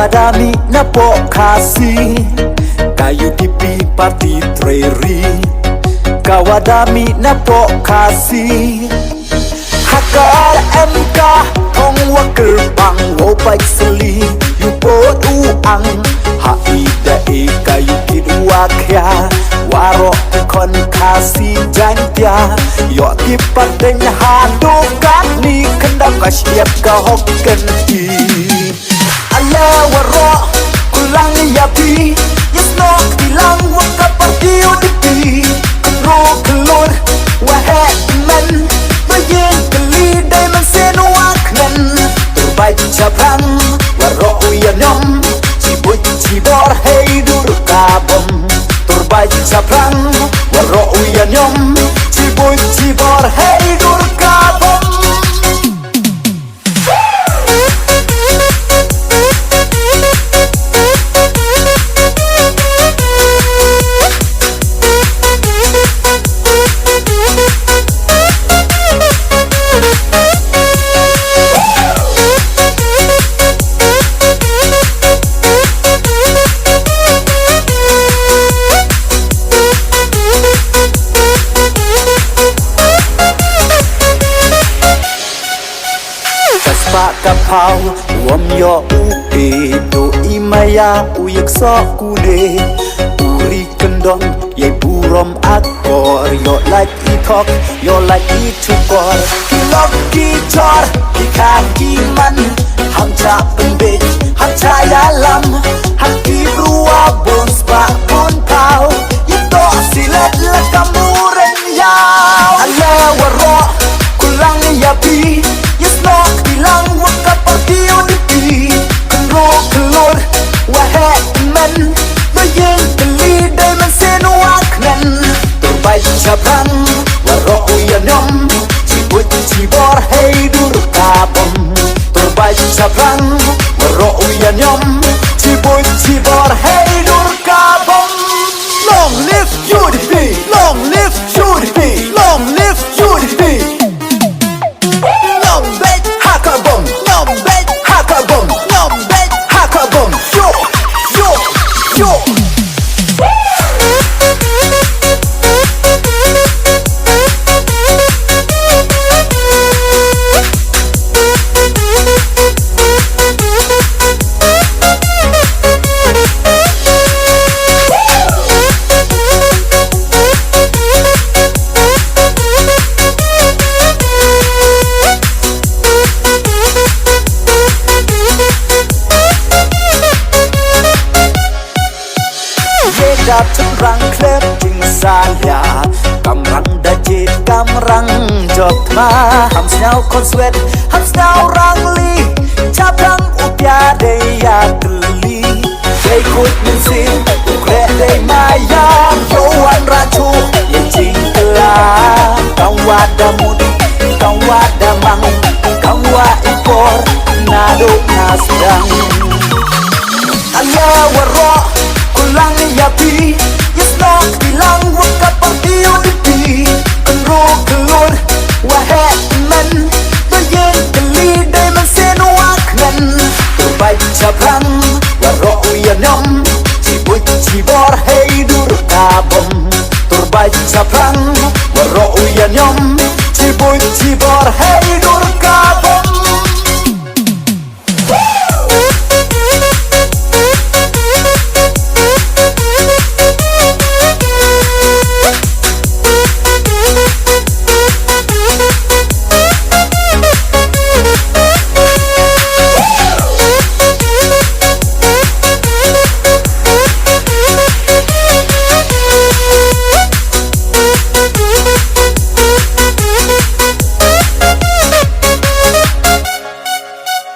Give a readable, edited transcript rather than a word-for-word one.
Kawadami na pokasi Kayu tipi parti treri Kawadami na pokasi Hakar MK Thong wakil bang wo baik seli Yupot uang Haida kayu kidua kya Waro kon kasi jantia Yo tipat denya hadok ni kendap kasyep ka hokken ti Ala waro kulang yapi Yesno bilang waka parti udipi Kenro kelur wahet men Bayin keli daiman senu aknen Terbaik caprang waro uyanyom Cibut cibor hei dur kabom Terbaik caprang waro uyanyom Cibut cibor hei dur kabom Kapau wam yo upe do imaya uyak so kule uri kendong ye burom akor yo like itok yo like itukor kilok kitor kikaki man ham cha pembej ham cha yalam haki brua bons pa pun pau yito silat la kamuren yaw ala waro kulang yapi yesnok bilang waka parti udipi Kenro kelur wahet men Bayin keli daiman senu aknen Terbaik caprang waro uyanyom Cibut cibor hei dur kabom Terbaik caprang waro uyanyom Cibut cibor hei dur kabom Long live UDP Long live UDP Long live UDP Dap rang klep ting salya Kamrang dajit kamrang jokma Ham snau kon swet ham snau rang li Caprang upya deya geli Day kut min sin ukre day mayam Yowan racu yang cingkela Kau wada mudi, kau wada mang Kau wa impor, nado nasdang Anya waro kulang yapi Yesnok bilang waka parti udipi Kenro kelur wahet men Bayin keli daiman senu aknen Terbaik caprang waro uyanyom Cibut cibor hei dur kabom Terbaik caprang waro uyanyom Cibut cibor hei dur kabom